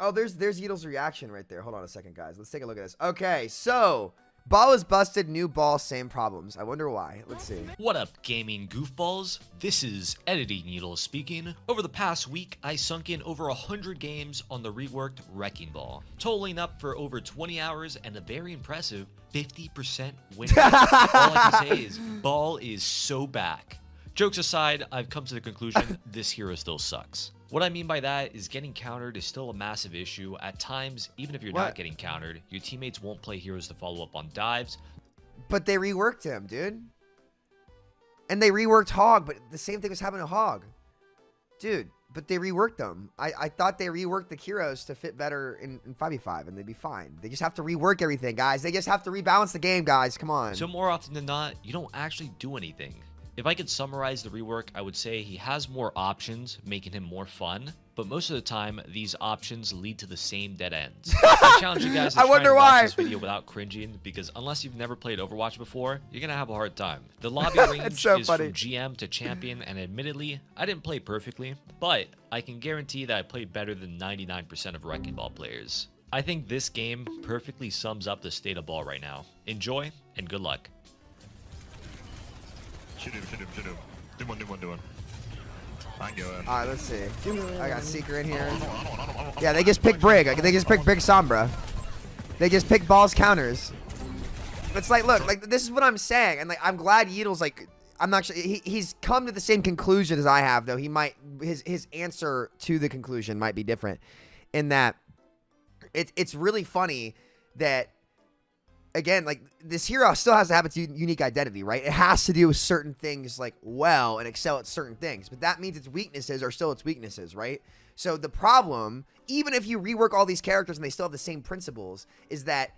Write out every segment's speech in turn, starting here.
Oh, there's Yeetl's reaction right there. Hold on a second, guys. Let's take a look at this. Okay, so ball is busted, new ball, same problems. I wonder why. Let's see. What up, gaming goofballs? This is Editing Needle speaking. Over the past week, I sunk in over 100 games on the reworked Wrecking Ball, totaling up for over 20 hours and a very impressive 50% win rate. All I can say is, ball is so back. Jokes aside, I've come to the conclusion this hero still sucks. What I mean by that is getting countered is still a massive issue. At times, even if you're not getting countered, your teammates won't play heroes to follow up on dives. But they reworked him, dude. And they reworked Hog, but the same thing was happening to Hog. Dude, but they reworked them. I thought they reworked the heroes to fit better in 5v5, and they'd be fine. They just have to rework everything, guys. They just have to rebalance the game, guys. Come on. So more often than not, you don't actually do anything. If I could summarize the rework, I would say he has more options, making him more fun, but most of the time, these options lead to the same dead ends. I challenge you guys to try and watch this video without cringing, because unless you've never played Overwatch before, you're gonna have a hard time. The lobby range is from GM to champion, and admittedly, I didn't play perfectly, but I can guarantee that I played better than 99% of Wrecking Ball players. I think this game perfectly sums up the state of ball right now. Enjoy, and good luck. Shoot him. Do one. I go in. Alright, let's see. I got Seeker in here. Yeah, they just picked Brig. They just picked Brig Sombra. They just picked Ball's counters. It's like, look, like, this is what I'm saying. And, like, I'm glad Yeetl's, like, I'm not sure. He's come to the same conclusion as I have, though. He might, his answer to the conclusion might be different. In that, it's really funny that, again, like, this hero still has to have its unique identity, right? It has to do certain things, like, well, and excel at certain things. But that means its weaknesses are still its weaknesses, right? So the problem, even if you rework all these characters and they still have the same principles, is that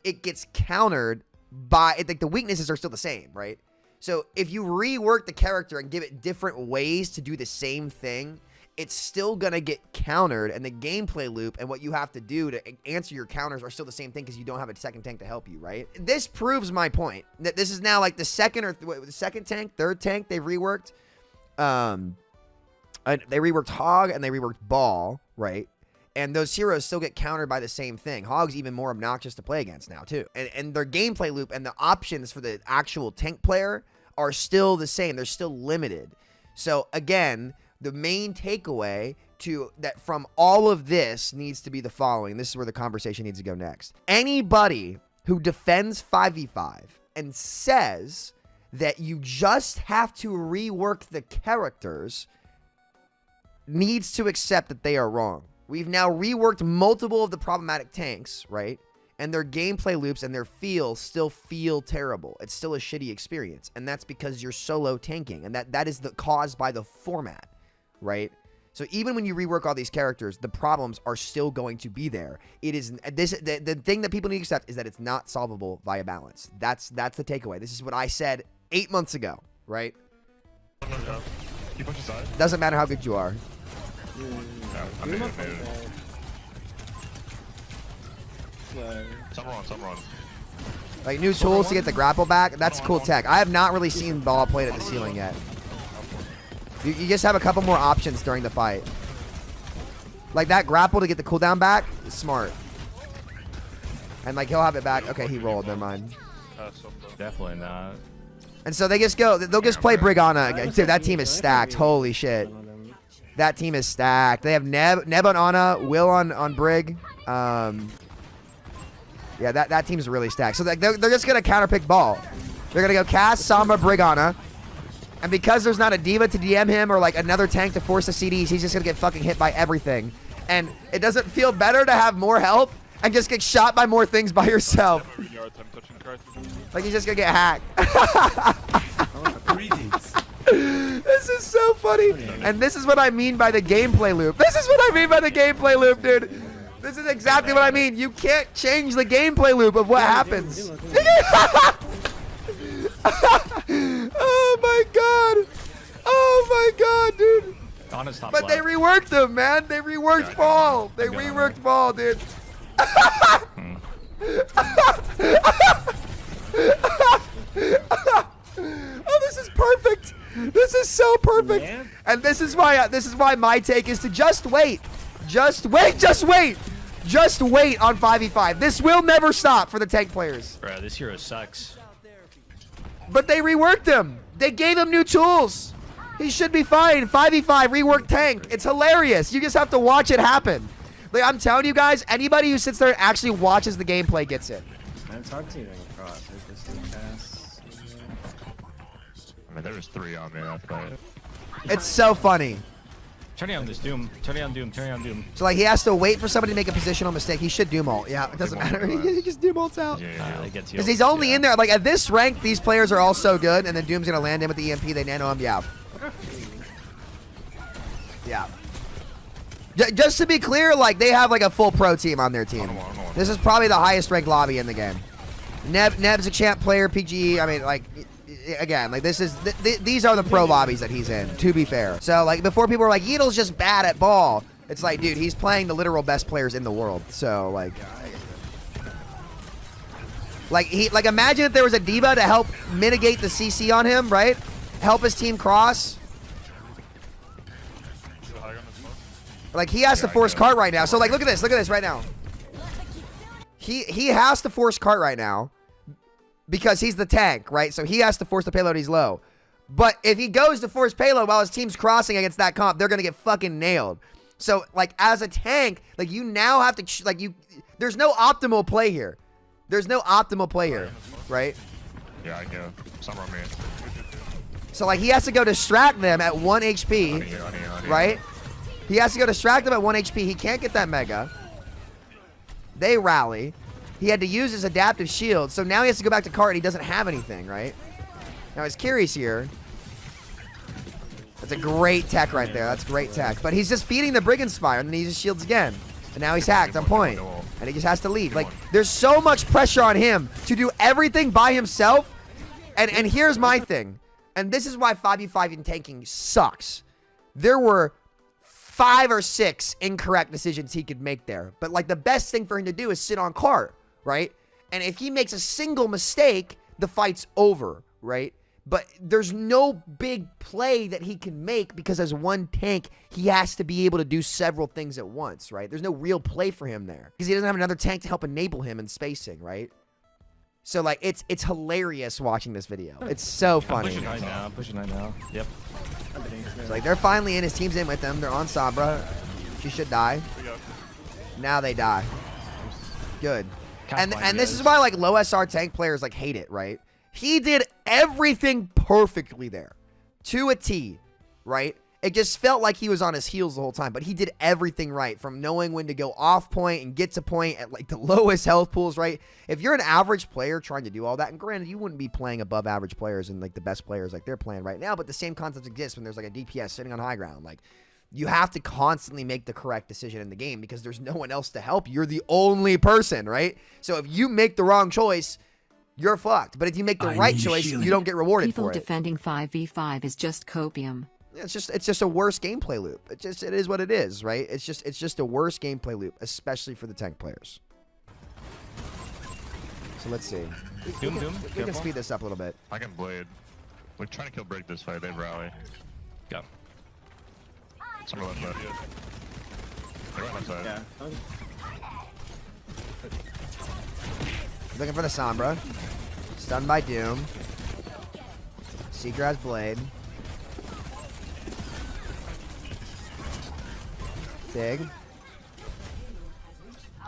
it gets countered by, like, the weaknesses are still the same, right? So if you rework the character and give it different ways to do the same thing, it's still going to get countered, and the gameplay loop and what you have to do to answer your counters are still the same thing because you don't have a second tank to help you, right? This proves my point that this is now like the second tank, third tank they've reworked. They reworked Hog and they reworked Ball, right? And those heroes still get countered by the same thing. Hog's even more obnoxious to play against now, too. And their gameplay loop and the options for the actual tank player are still the same. They're still limited. So, again, the main takeaway from all of this needs to be the following. This is where the conversation needs to go next. Anybody who defends 5v5 and says that you just have to rework the characters needs to accept that they are wrong. We've now reworked multiple of the problematic tanks, right? And their gameplay loops and their feel still feel terrible. It's still a shitty experience. And that's because you're solo tanking. And that is caused by the format, right? So even when you rework all these characters, the problems are still going to be there. It is the thing that people need to accept is that it's not solvable via balance. That's the takeaway. This is what I said 8 months ago, right? Doesn't matter how good you are. Some run. Like, new tools to get the grapple back. That's cool tech. I have not really seen Ball played at the ceiling yet. You just have a couple more options during the fight. Like, that grapple to get the cooldown back is smart. And, like, he'll have it back. Okay, he rolled. Never mind. Definitely not. And so they just go. They'll just play Brigana again. Dude, that team is stacked. Holy shit. That team is stacked. They have Neb on Ana, Will on Brig. Yeah, that team's really stacked. So they're just going to counterpick Ball. They're going to go cast Sombra Brigana. And because there's not a diva to DM him or like another tank to force the CDs, he's just going to get fucking hit by everything. And it doesn't feel better to have more help and just get shot by more things by yourself. Like, he's just going to get hacked. This is so funny. And this is what I mean by the gameplay loop. This is what I mean by the gameplay loop, dude. This is exactly what I mean. You can't change the gameplay loop of what happens. Oh my god. Oh my god, dude. But they reworked them, man. They reworked Ball. They reworked Ball, dude. Oh, this is perfect. This is so perfect. And this is why my take is to just wait. Just wait. Just wait. Just wait on 5v5. This will never stop for the tank players. Bro, this hero sucks. But they reworked him. They gave him new tools. He should be fine. 5v5 rework tank. It's hilarious. You just have to watch it happen. Like, I'm telling you guys, anybody who sits there and actually watches the gameplay gets it. It's hard to even cross. It's just cast. I mean, there was 3 on me that fight. It's so funny. Turn on this Doom. Turn on Doom. Turn on Doom. So, like, he has to wait for somebody to make a positional mistake. He should Doom ult. Yeah, it doesn't Doom ult, matter. yeah. He just Doom ults out. Yeah. That gets you. Because he's only in there. Like, at this rank, these players are all so good, and then Doom's going to land in with the EMP. They nano him. Yeah. Yeah. Just to be clear, like, they have, like, a full pro team on their team. This is probably the highest ranked lobby in the game. Neb's a champ player, PGE. I mean, like, again, like, this is these are the pro lobbies that he's in, to be fair. So, like, before people were like, Yeetle's just bad at ball, it's like, dude, he's playing the literal best players in the world. So, like, imagine if there was a diva to help mitigate the CC on him, right? Help his team cross. Like, he has to force cart right now. So, like, look at this right now. He has to force cart right now because he's the tank, right? So he has to force the payload. He's low. But if he goes to force payload while his team's crossing against that comp, they're going to get fucking nailed. So, like, as a tank, like, you now have to, there's no optimal play here. There's no optimal play here, right? Yeah, I go. Some on me. So, like, he has to go distract them at 1 HP, right? He has to go distract them at 1 HP. He can't get that mega. They rally. He had to use his adaptive shield. So now he has to go back to cart and he doesn't have anything, right? Now his Kiri's here. That's a great tech right there. That's great tech. But he's just feeding the Brigand Spire and then he uses shields again. And now he's hacked on point. And he just has to leave. Like, there's so much pressure on him to do everything by himself. And here's my thing. And this is why 5v5 in tanking sucks. There were 5 or 6 incorrect decisions he could make there. But, like, the best thing for him to do is sit on cart, right? And if he makes a single mistake, the fight's over, right? But there's no big play that he can make because as one tank, he has to be able to do several things at once, right? There's no real play for him there because he doesn't have another tank to help enable him in spacing, right? So, like, it's hilarious watching this video. It's so funny. Pushing right now. Pushing right now. Yep. It's like, they're finally in. His team's in with them. They're on Sombra. She should die. Now they die. Good. And this is why, like, low SR tank players, like, hate it, right? He did everything perfectly there. To a T, right? It just felt like he was on his heels the whole time, but he did everything right, from knowing when to go off point and get to point at, like, the lowest health pools, right? If you're an average player trying to do all that, and granted, you wouldn't be playing above average players and, like, the best players like they're playing right now, but the same concept exists when there's, like, a DPS sitting on high ground. Like, you have to constantly make the correct decision in the game because there's no one else to help. You're the only person, right? So if you make the wrong choice, you're fucked. But if you make the right choice, you don't get rewarded People for it. defending 5v5 is just copium. It's just a worse gameplay loop. It is what it is, right? It's just a worse gameplay loop, especially for the tank players. So let's see. We can speed this up a little bit. I can blade. We're trying to kill break this fight. They rally. Go. Somewhere left side. They're right left side. Yeah. Looking for the Sombra. Stunned by Doom. Seeker has Blade. Big.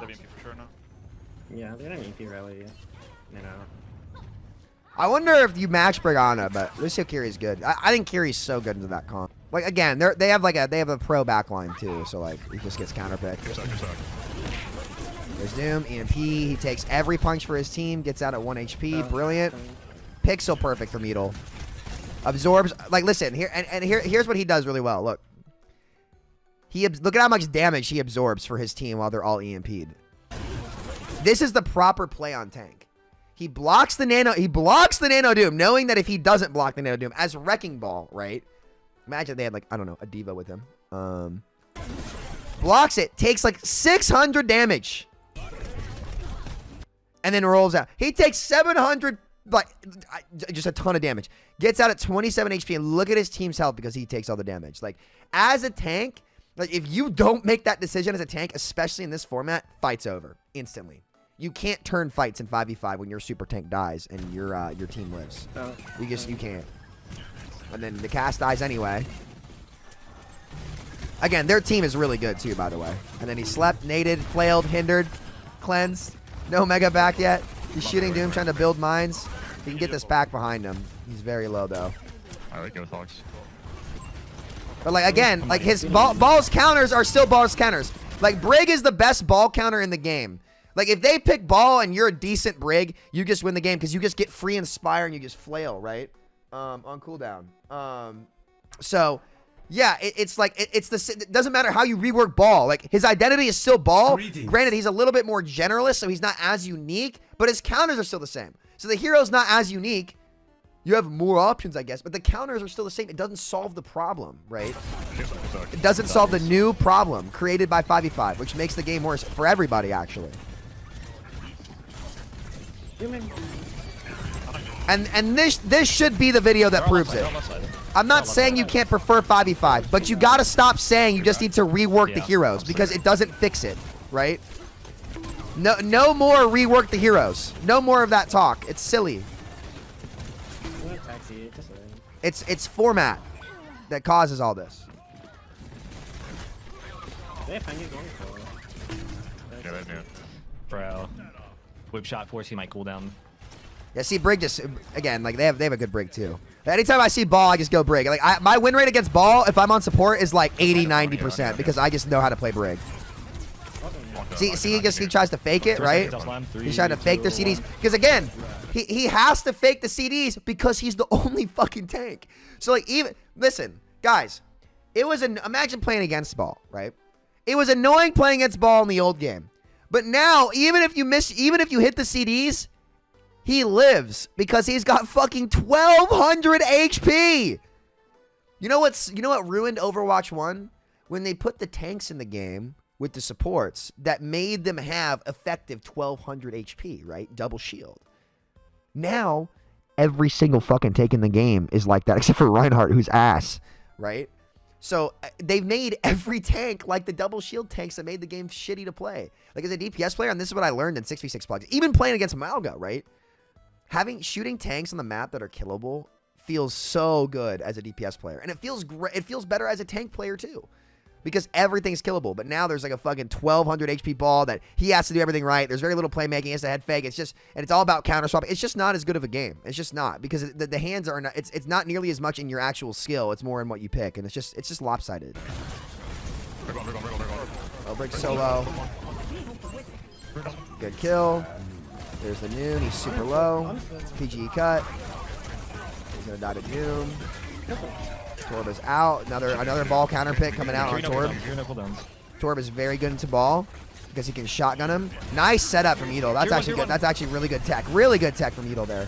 WMP for sure now. Yeah, they don't EP rally, you know. I wonder if you match Brigana, but Lucio Kiri's good. I think Kiri's so good into that comp. Like, again, they have a pro backline too, so, like, he just gets counterpicked. You're stuck. There's Doom, EMP. He takes every punch for his team, gets out at 1 HP. Brilliant. Pixel perfect for Meadle. Absorbs. Like, listen, here's what he does really well. Look. Look at how much damage he absorbs for his team while they're all EMP'd. This is the proper play on tank. He blocks the nano Doom, knowing that if he doesn't block the nano Doom as Wrecking Ball, right? Imagine they had, like, I don't know, a diva with him. Blocks it, takes like 600 damage. And then rolls out. He takes 700, like, just a ton of damage. Gets out at 27 HP, and look at his team's health because he takes all the damage. Like, as a tank, Like, if you don't make that decision as a tank, especially in this format, fight's over instantly. You can't turn fights in 5v5 when your super tank dies and your team lives. Oh. You can't. And then the cast dies anyway. Again, their team is really good too, by the way. And then he slept, naded, flailed, hindered, cleansed. No mega back yet. He's shooting Doom, trying to build mines. He can get this back behind him. He's very low though. I like it with Hogs. But like again, like his balls counters are still balls counters. Like Brig is the best ball counter in the game. Like if they pick ball and you're a decent Brig, you just win the game because you just get free inspire and you just flail, right? On cooldown. So yeah, it's like it doesn't matter how you rework ball. Like his identity is still ball. Granted, he's a little bit more generalist, so he's not as unique, but his counters are still the same. So the hero's not as unique. You have more options, I guess, but the counters are still the same. It doesn't solve the problem, right? It doesn't solve the new problem created by 5v5, which makes the game worse for everybody, actually. And this should be the video that proves it. I'm not saying you can't prefer 5v5, but you gotta stop saying you just need to rework the heroes because it doesn't fix it, right? No more rework the heroes. No more of that talk. It's silly. It's format that causes all this. Bro. Whip shot forcing my cooldown. Yeah, see, Brig just, again, like, they have a good Brig, too. Anytime I see ball, I just go Brig. Like, my win rate against ball, if I'm on support, is like 80-90% because I just know how to play Brig. See, he tries to fake it, right? He's trying to fake their CDs. Because, again, he has to fake the CDs because he's the only fucking tank. So, like, listen, guys, imagine playing against ball, right? It was annoying playing against ball in the old game. But now, even if you hit the CDs, he lives because he's got fucking 1200 HP. You know what ruined Overwatch 1? When they put the tanks in the game with the supports that made them have effective 1200 HP, right? Double shield. Now, every single fucking tank in the game is like that except for Reinhardt, who's ass, right? So they've made every tank like the double shield tanks that made the game shitty to play. Like as a DPS player, and this is what I learned in 6v6 plugs, even playing against Malga, right? Shooting tanks on the map that are killable feels so good as a DPS player. And it feels great. It feels better as a tank player too. Because everything's killable. But now there's like a fucking 1200 HP ball that he has to do everything right. There's very little playmaking. He has to head fake. And it's all about counter swap. It's just not as good of a game. It's just not. Because the hands are not, it's not nearly as much in your actual skill. It's more in what you pick. And it's just lopsided. Oh, Brig solo. Good kill. There's the Noon. He's super low. PGE cut. He's going to die to Doom. Torb is out. Another ball counter pick coming out on Torb. Torb is very good into ball because he can shotgun him. Nice setup from Edel. That's actually good. That's actually really good tech. Really good tech from Edel there.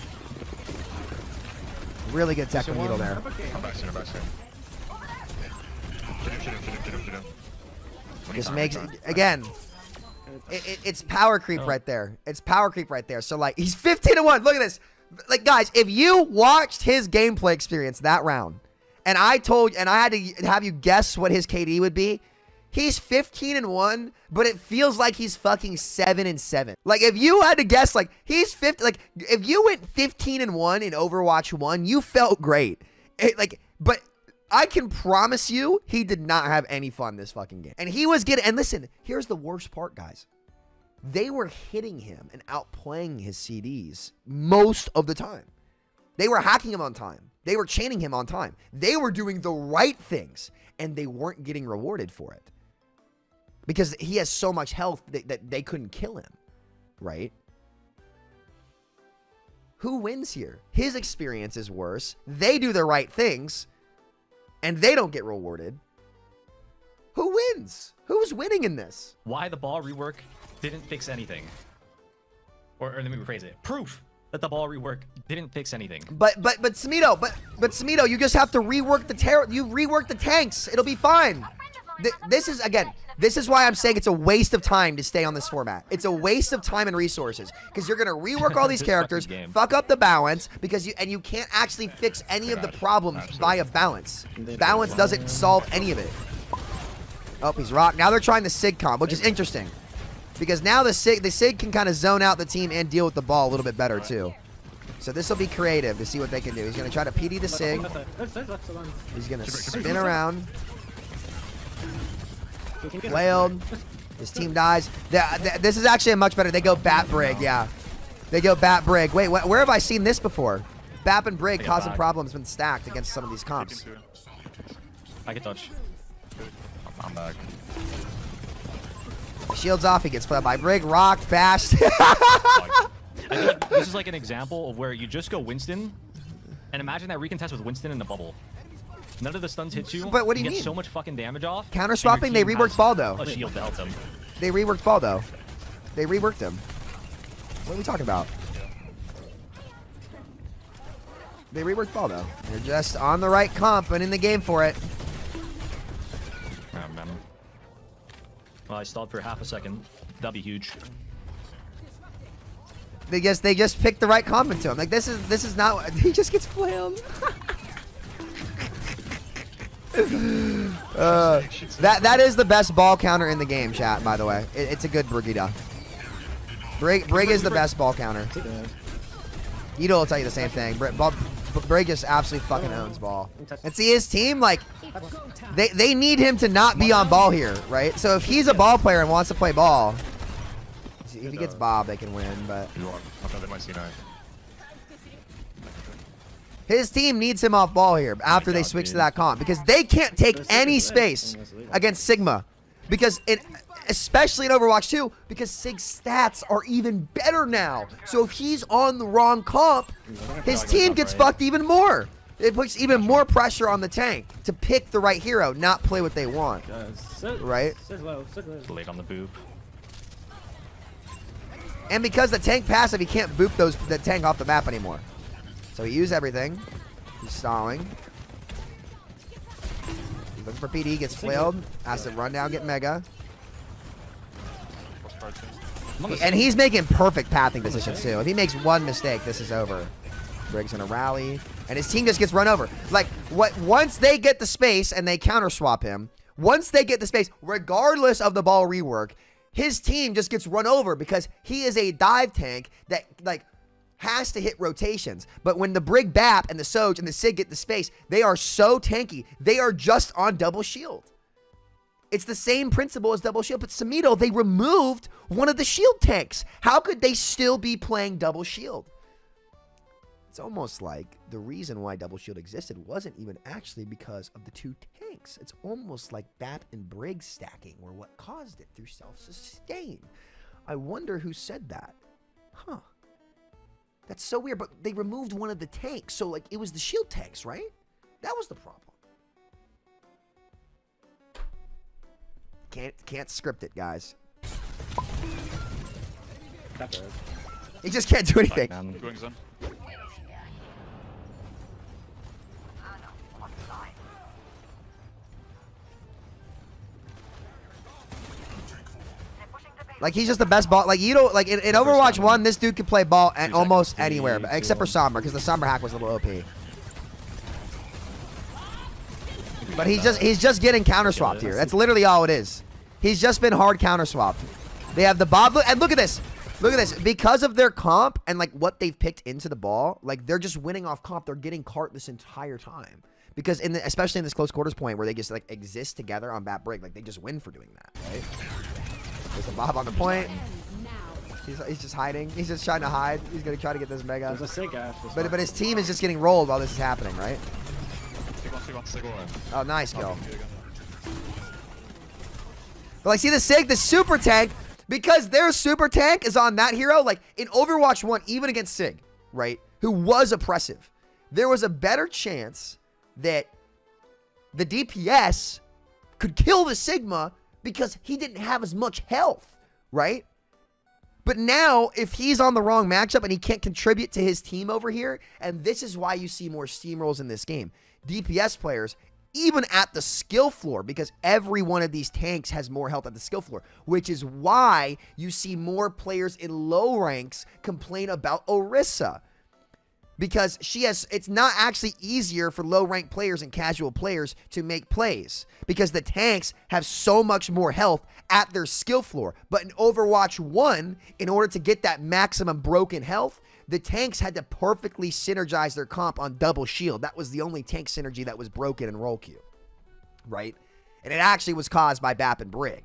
Really good tech from Edel there. Just makes, again, it's power creep right there. It's power creep right there. So like he's 15-1. Look at this. Like guys, if you watched his gameplay experience that round, and I had to have you guess what his KD would be, he's 15-1, but it feels like he's fucking 7-7. Like if you had to guess, like he's 50. Like if you went 15-1 in Overwatch 1, you felt great. But I can promise you, he did not have any fun this fucking game. And he was getting. And listen, here's the worst part, guys. They were hitting him and outplaying his CDs most of the time. They were hacking him on time. They were chaining him on time. They were doing the right things, and they weren't getting rewarded for it. Because he has so much health that they couldn't kill him, right? Who wins here? His experience is worse. They do the right things, and they don't get rewarded. Who wins? Who's winning in this? Why the ball rework didn't fix anything. Or let me rephrase it. Proof that the ball rework didn't fix anything. But Samito, you just have to rework the tanks. It'll be fine. This is why I'm saying it's a waste of time to stay on this format. It's a waste of time and resources because you're gonna rework all these characters, fuck up the balance because you can't actually fix any of the problems via balance. Balance doesn't solve any of it. Oh, he's rocked. Now they're trying the Sig comp, which is interesting. Because now the Sig can kind of zone out the team and deal with the ball a little bit better, too. So this will be creative to see what they can do. He's going to try to PD the Sig. He's going to spin around. Flailed. His team dies. This is actually a much better. They go Bat Brig, yeah. They go Bat Brig. Wait, where have I seen this before? Bap and Brig causing problems when stacked against some of these comps. I can touch. I'm back. Shields off. He gets played by Brig. Rocked. Bashed. I feel like this is like an example of where you just go Winston, and imagine that recontest with Winston in the bubble. None of the stuns hit you. But what do you get mean? So much fucking damage off. Counter swapping. They reworked Baldo. A shield to help them. They reworked Baldo. They reworked him. What are we talking about? They reworked Baldo. They're just on the right comp and in the game for it. Oh, man. Well, I stalled for half a second. That'd be huge. They just picked the right comp into him. Like this is not. He just gets flailed. That is the best ball counter in the game, chat. By the way, it's a good Brigida. Brig is the best ball counter. Ito will tell you the same thing. Brig just absolutely fucking owns ball. And see his team, like they need him to not be on ball here, right? So if he's a ball player and wants to play ball, if he gets Bob, they can win. But They might see nine. his team needs him off ball here after they switch to that comp because they can't take any space against Sigma. Because especially in Overwatch 2, because Sig's stats are even better now. So if he's on the wrong comp, his team gets fucked even more. It puts even more pressure on the tank to pick the right hero, not play what they want. Right? Late on the boop. And because the tank passive, he can't boop the tank off the map anymore. So he used everything. He's stalling. He's looking for PD, gets flailed. Has to run down, get Mega. And he's making perfect pathing decisions too. If he makes one mistake, this is over. Briggs gonna rally, and his team just gets run over. Like once they get the space and they counter swap him, once they get the space, regardless of the ball rework, his team just gets run over because he is a dive tank that like has to hit rotations. But when the Brig Bap and the Soj and the Sig get the space, they are so tanky. They are just on double shield. It's the same principle as double shield, but Samito, they removed one of the shield tanks. How could they still be playing double shield? It's almost like the reason why double shield existed wasn't even actually because of the two tanks. It's almost like Bap and Brig stacking were what caused it through self-sustain. I wonder who said that. Huh. That's so weird, but they removed one of the tanks, so like it was the shield tanks, right? That was the problem. Can't script it, guys. He just can't do anything. Going zone. Like he's just the best ball. Like you don't like in Overwatch 1, this dude could play ball at almost anywhere, but except for Sombra, because the Sombra hack was a little OP. But he's just getting counter swapped here. That's literally all it is. He's just been hard counter swapped. They have the Bob, and look at this. Look at this. Because of their comp and like what they've picked into the ball, like they're just winning off comp. They're getting cart this entire time. Because especially in this close quarters point where they just like exist together on Bat Brig, like they just win for doing that, right? There's a Bob on the point. He's just hiding. He's just trying to hide. He's gonna try to get this Mega. But his team is just getting rolled while this is happening, right? Oh, nice kill. But like, see the Sig, the super tank, because their super tank is on that hero. Like in Overwatch 1, even against Sig, right, who was oppressive, there was a better chance that the DPS could kill the Sigma because he didn't have as much health, right? But now, if he's on the wrong matchup and he can't contribute to his team over here, and this is why you see more steamrolls in this game, DPS players, even at the skill floor, because every one of these tanks has more health at the skill floor, which is why you see more players in low ranks complain about Orisa. because it's not actually easier for low ranked players and casual players to make plays because the tanks have so much more health at their skill floor. But in Overwatch 1, in order to get that maximum broken health, the tanks had to perfectly synergize their comp on double shield. That was the only tank synergy that was broken in roll queue, right? And it actually was caused by BAP and Brig,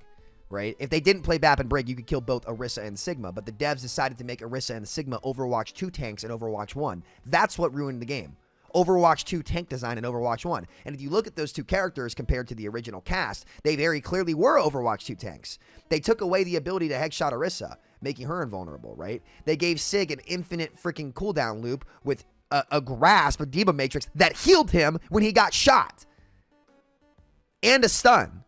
right? If they didn't play BAP and Brig, you could kill both Orisa and Sigma, but the devs decided to make Orisa and Sigma Overwatch 2 tanks in Overwatch 1. That's what ruined the game. Overwatch 2 tank design in Overwatch 1. And if you look at those two characters compared to the original cast, they very clearly were Overwatch 2 tanks. They took away the ability to headshot Orisa, making her invulnerable, right? They gave Sig an infinite freaking cooldown loop with a grasp, a Diva Matrix, that healed him when he got shot. And a stun.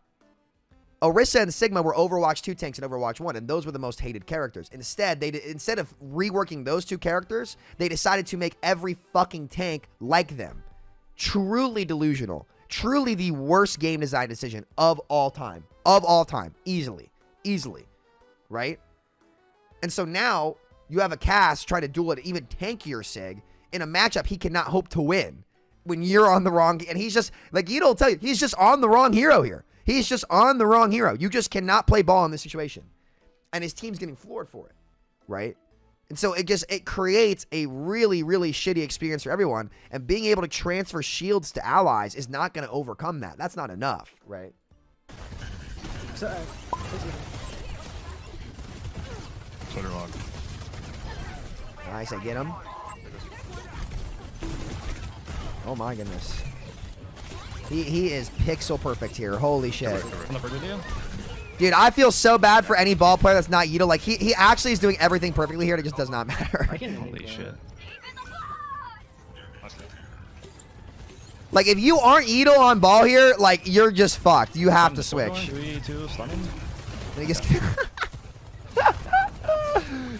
Orisa and Sigma were Overwatch 2 tanks in Overwatch 1, and those were the most hated characters. Instead, instead of reworking those two characters, they decided to make every fucking tank like them. Truly delusional. Truly the worst game design decision of all time. Of all time. Easily. Easily. Right? And so now, you have a cast trying to duel an even tankier Sig in a matchup he cannot hope to win. When you're on the wrong... And he's just... Like, Edo will tell you, he's just on the wrong hero here. He's just on the wrong hero. You just cannot play ball in this situation. And his team's getting floored for it, right? And so it creates a really, really shitty experience for everyone. And being able to transfer shields to allies is not going to overcome that. That's not enough, right? So they're on. Nice, I get him. Oh my goodness. He is pixel perfect here. Holy shit. Dude, I feel so bad for any ball player that's not Yeetle. Like, he actually is doing everything perfectly here, and it just does not matter. Holy shit. Like, if you aren't Yeetle on ball here, like, you're just fucked. You have to switch. 3, 2, stunning. And he gets...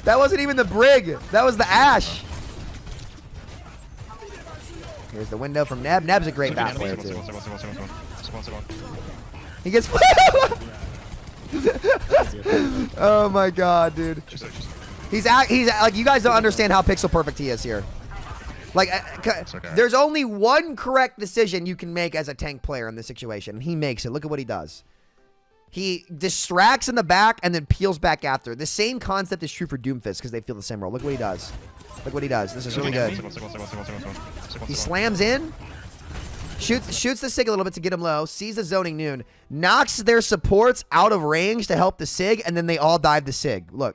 That wasn't even the Brig. That was the Ash. Here's the window from Neb. Neb's a great back player, too. He gets... Oh, my God, dude. He's like, you guys don't understand how pixel perfect he is here. Like, there's only one correct decision you can make as a tank player in this situation, and he makes it. Look at what he does. He distracts in the back and then peels back after. The same concept is true for Doomfist because they feel the same role. Look what he does. Look what he does. This is really good. He slams in, shoots the Sig a little bit to get him low, sees the zoning noon, knocks their supports out of range to help the Sig, and then they all dive the Sig. Look.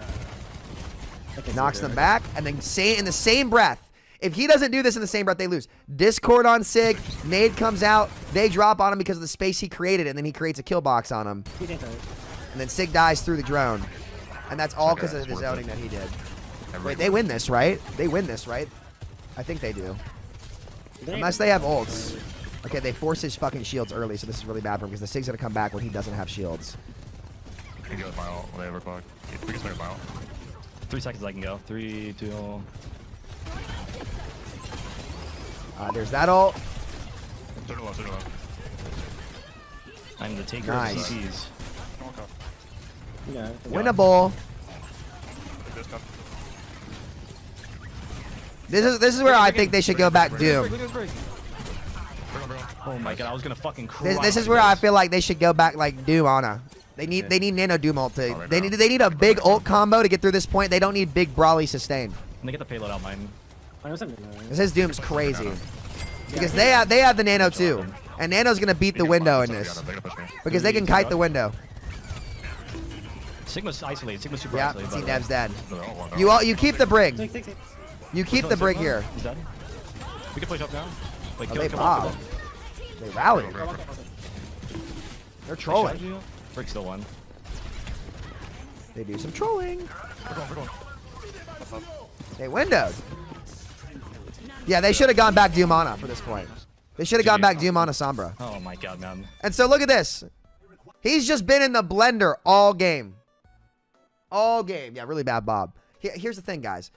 Knocks them back, and then in the same breath, if he doesn't do this in the same breath, they lose. Discord on Sig, nade comes out, they drop on him because of the space he created, and then he creates a kill box on him. And then Sig dies through the drone. And that's all because of the zoning that he did. Wait, they win this, right? They win this, right? I think they do. Unless they have ults. Okay, they force his fucking shields early, so this is really bad for him because the Sig's going to come back when he doesn't have shields. You can go with my ult when they overclock. We can swing with my ult. 3 seconds I can go. 3, 2... There's that ult. I'm the taker Nice. of CCs. Yeah. Winnable. This is where I think they should go back Doom. Oh my god, I was gonna fucking cry. This is where I feel like they should go back like Doom Ana. They need Nano Doom ult to. They need a big ult combo to get through this point. They don't need big Brawly sustain. And they get the payload out mine. Because his Doom's crazy. Because they have the Nano too. And Nano's gonna beat the window in this. Because they can kite the window. Sigma's isolated. Sigma's super Yeah, isolated. see by the way. Neb's dead. You keep the Brig. You keep the Brig here. He's dead. We can push up now. Like, Oh, kill, they come on, bob. They rally. They're trolling. Brig's still one. They do some trolling. They windowed. Yeah, they should have gone back Doom Ana for this point. They should have gone back Doom Ana Sombra. Oh my god, man. And so look at this. He's just been in the blender all game. All game. Yeah, really bad Bob. Here's the thing, guys.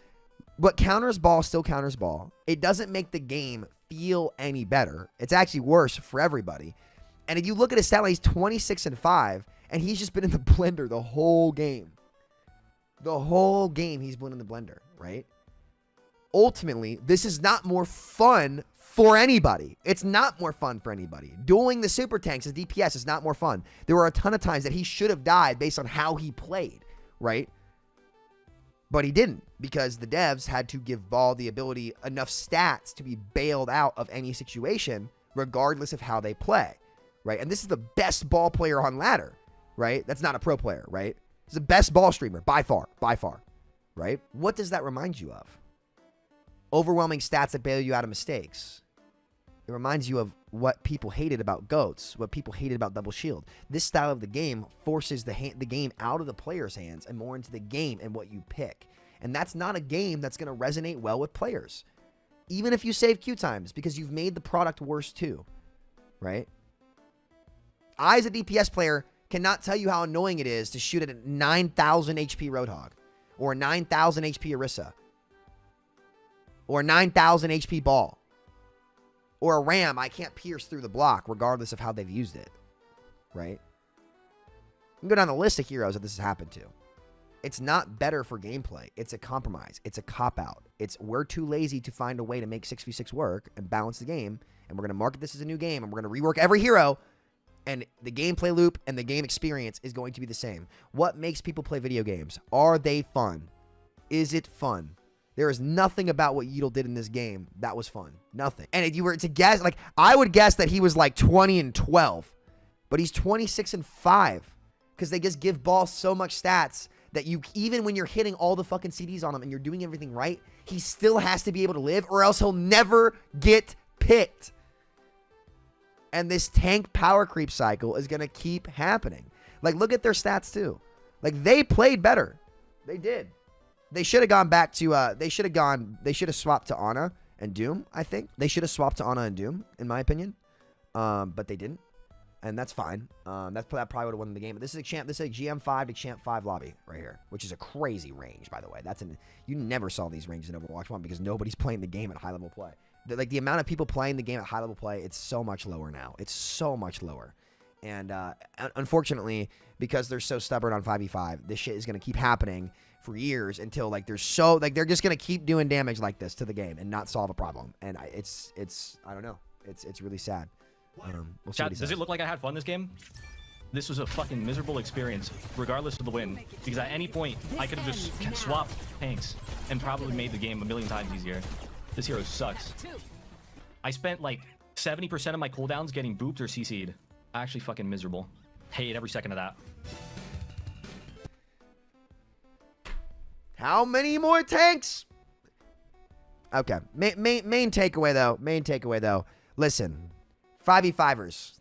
What counters ball still counters ball. It doesn't make the game feel any better. It's actually worse for everybody. And if you look at his stat line, he's 26-5, and he's just been in the blender the whole game. The whole game he's been in the blender, right? ultimately, this is not more fun for anybody. It's not more fun for anybody. Dueling the super tanks as DPS is not more fun. There were a ton of times that he should have died based on how he played, right? But he didn't, because the devs had to give Ball the ability, enough stats to be bailed out of any situation, regardless of how they play, right? And this is the best Ball player on ladder, right? That's not a pro player, right? He's the best Ball streamer by far, right? What does that remind you of? Overwhelming stats that bail you out of mistakes. It reminds you of what people hated about GOATs, what people hated about Double Shield. This style of the game forces the game out of the player's hands and more into the game and what you pick. And that's not a game that's going to resonate well with players. Even if you save queue times, because you've made the product worse too, right? I, as a DPS player, cannot tell you how annoying it is to shoot at a 9,000 HP Roadhog, or a 9,000 HP Orisa, or a 9,000 HP Ball, or a Ram I can't pierce through the block regardless of how they've used it, right? You can go down the list of heroes that this has happened to. It's not better for gameplay. It's a compromise. It's a cop-out. It's we're too lazy to find a way to make 6v6 work and balance the game, and we're going to market this as a new game, and we're going to rework every hero, and the gameplay loop and the game experience is going to be the same. What makes people play video games? Are they fun? Is it fun? There is nothing about what Yeatle did in this game that was fun. Nothing. And if you were to guess, like, I would guess that he was like 20-12, but he's 26-5, because they just give Ball so much stats that you, even when you're hitting all the fucking CDs on him and you're doing everything right, he still has to be able to live, or else he'll never get picked. And this tank power creep cycle is going to keep happening. Like, look at their stats too. Like, they played better. They did. They should have gone back to, they should have swapped to Ana and Doom, I think. They should have swapped to Ana and Doom, in my opinion. But they didn't. And that's fine. That probably would have won the game. But this is a GM5 to Champ 5 lobby right here, which is a crazy range, by the way. You never saw these ranges in Overwatch 1 because nobody's playing the game at high level play. The amount of people playing the game at high level play, it's so much lower now. It's so much lower. And unfortunately, because they're so stubborn on 5v5, this shit is going to keep happening for years until they're just going to keep doing damage like this to the game and not solve a problem. And it's I don't know. It's really sad. We'll see what he Does says. it look like I had fun this game? This was a fucking miserable experience, regardless of the win. Because at any point, I could have just swapped tanks and probably made the game a million times easier. This hero sucks. I spent like 70% of my cooldowns getting booped or CC'd. Actually fucking miserable. Hate every second of that. How many more tanks? Okay. Main takeaway though. Listen, 5v5ers.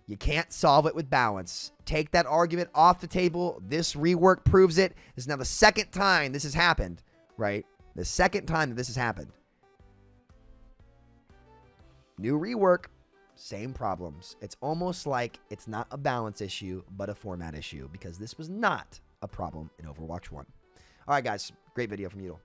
You can't solve it with balance. Take that argument off the table. This rework proves it. This is now the second time this has happened, right? The second time that this has happened. New rework, same problems. It's almost like it's not a balance issue, but a format issue, because this was not a problem in Overwatch 1. All right, guys. Great video from Yeatle.